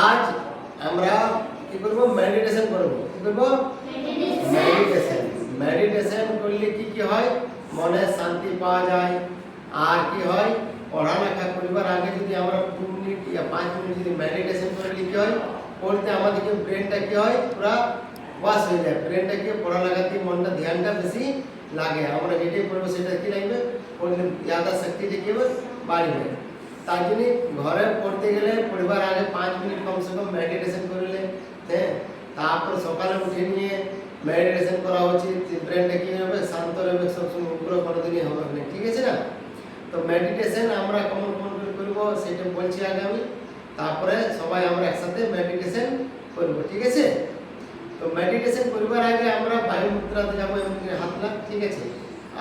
আজ আমরা কি করব? মেডিটেশন করব। কি করব? মেডিটেশন। মেডিটেশন করলে কি কি হয়? মনে শান্তি পাওয়া যায়। আর কি হয়? পড়ালেখা করিবার আগে যদি আমরা 2 মিনিট या 5 মিনিট যদি মেডিটেশন করলে কি হয়? পড়তে আমাদের ব্রেনটা কি হয়? পুরা ওয়াশ হয়ে যায়। ব্রেনটা কি পড়ালেখাতে মনটা ধ্যানটা বেশি লাগে। আমরা যেটাই পড়বো সেটা কি লাগবে? পড়লে ইয়াদা শক্তিটা কি হবে? বাড়বে। তার জন্য ঘরে পড়তে গেলে পড়বার আগে 5 মিনিট কমসে কম মেডিটেশন করলে, হ্যাঁ, তারপর সকালে উঠে নিয়ে মেডিটেশন করা উচিত। ব্রেনটা কি হবে? শান্ত হবে, সবসময় উপরে কোনোদিনই হবে না। ঠিক আছে না? তো মেডিটেশন আমরা কেমন করব সেটা বলছি আগে আমি, তারপরে সবাই আমরা একসাথে মেডিটেশন করব। ঠিক আছে? তো মেডিটেশন করবার আগে আমরা বায়ু মুদ্রাতে যাবো, এমনি হাতটা, ঠিক আছে,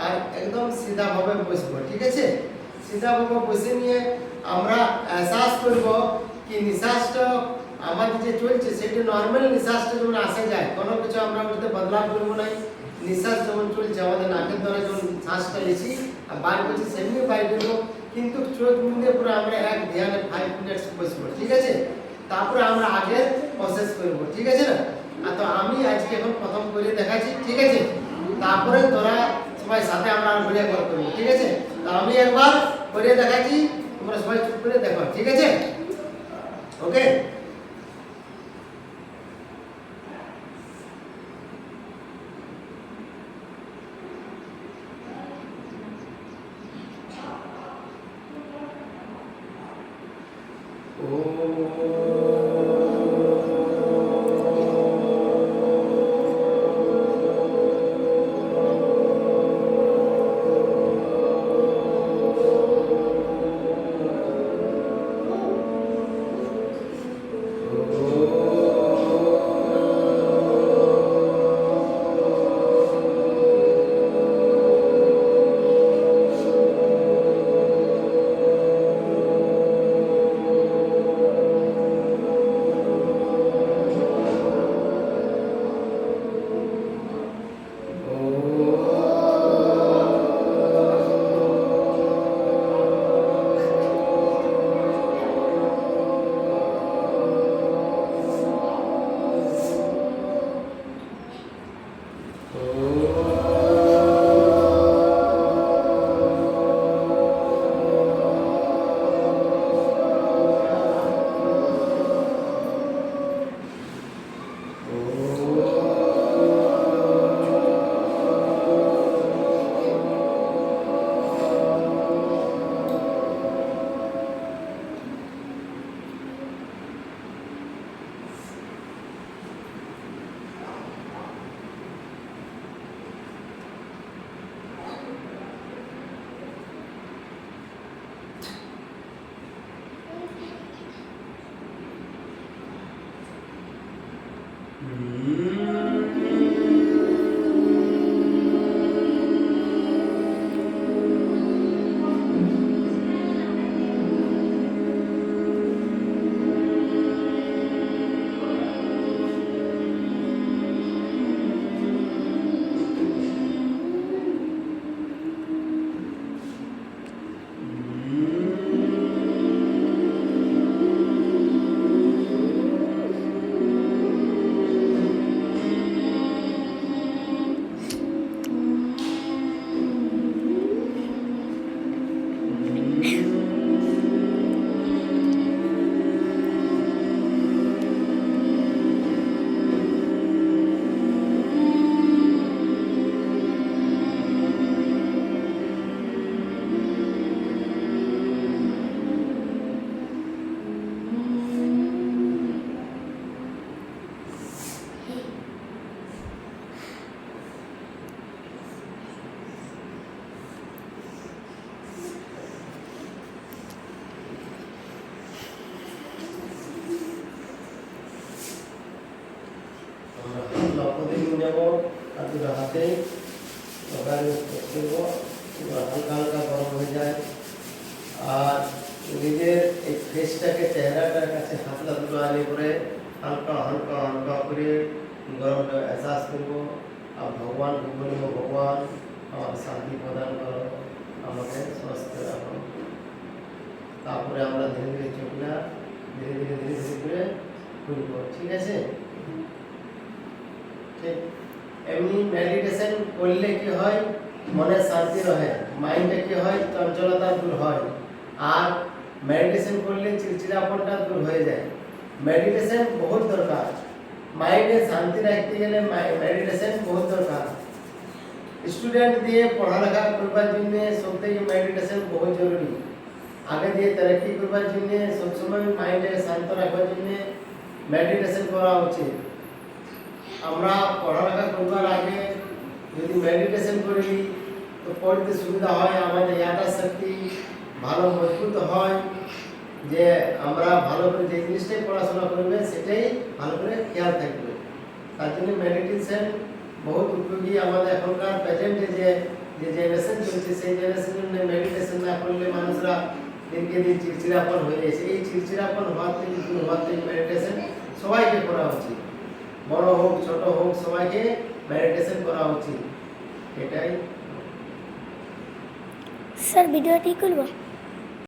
আর একদম সিধাভাবে বসবো। ঠিক আছে? সিধাভাবে বসে নিয়ে আমরা এহসাস করব কি নিঃশ্বাসটা আমাদের যে চলছে সেটা নর্মাল নিঃশ্বাসটা যেমন আসে যায়, কোনো কিছু আমরা ওটাতে বদলাव করবো না। নিঃশ্বাস যেমন চলছে আমাদের নাকের দ্বারা যখন শ্বাসটা নিচ্ছি আর বার করছি সেমনি বাইর করবো, কিন্তু চোখ মুদে পুরো আমরা এক ধ্যানে 5 মিনিটস বসবো। ঠিক আছে? তারপরে আমরা আগের প্রসেস করব। ঠিক আছে না? আর তো আমি আজকে এখন প্রথম করে দেখাচ্ছি। ঠিক আছে? তারপরে তোরা সবাই সাথে আমরা ঘুরে করবো। ঠিক আছে? তো আমি একবার করে দেখাচ্ছি, তোমরা সবাই চুপ করে দেখো। ঠিক আছে? ওকে? হাতে হালকা হালকা গরম হয়ে যায়। আর নিজের এই ফেসটাকে চেহারাটার কাছে হাতটা দুটো আনি করে হালকা হালকা হালকা করে গরমটা এহসাস করবো। আর ভগবানকে বলবো, ভগবান আমার শান্তি প্রদান করো, আমাকে সুস্থ রাখো। তারপরে আমরা ধীরে ধীরে চোখটা ধীরে ধীরে ধীরে ধীরে করে খুলবো, ঠিক আছে? ঠিক এমনি মেডিটেশন করলে কি হয়, মনে শান্তি রহে, মাইন্ডে কি হয়, চঞ্চলতা দূর হয়। আর মেডিটেশন করলে চিড়চিড়াপনটা দূর হয়ে যায়। মেডিটেশন বহুত দরকার, মাইন্ডে শান্তি রাখতে গেলে মেডিটেশন বহুত দরকার। স্টুডেন্ট দিয়ে পড়ালেখা করবার জন্য সবথেকে মেডিটেশন বহুত জরুরি। আগে দিয়ে তরক্কি করবার জন্য সবসময় মাইন্ডে শান্ত রাখবার জন্য মেডিটেশন করা উচিত। আমরা পড়ালেখা করবার আগে যদি মেডিটেশন করি তো পড়তে সুবিধা হয়, আমাদের ইয়াদাশক্তি ভালো মজবুত হয়, যে আমরা ভালো করে যে জিনিসটাই পড়াশোনা করবে সেটাই ভালো করে খেয়াল থাকবে। তার জন্য মেডিটেশন বহুত উপযোগী। আমাদের এখনকার প্রেজেন্টে যে জেনারেশন চলছে সেই জেনারেশনে মেডিটেশন না করলে মানুষরা দিনকে দিন চিড়চিড়াপন হয়ে যাচ্ছে। এই চিড়চিড়াপন হওয়ার থেকে মেডিটেশন সবাইকে করা উচিত, বড় হোক ছোট হোক সবাইকে মেডিটেশন করা উচিত। এটাই স্যার ভিডিওটি করব।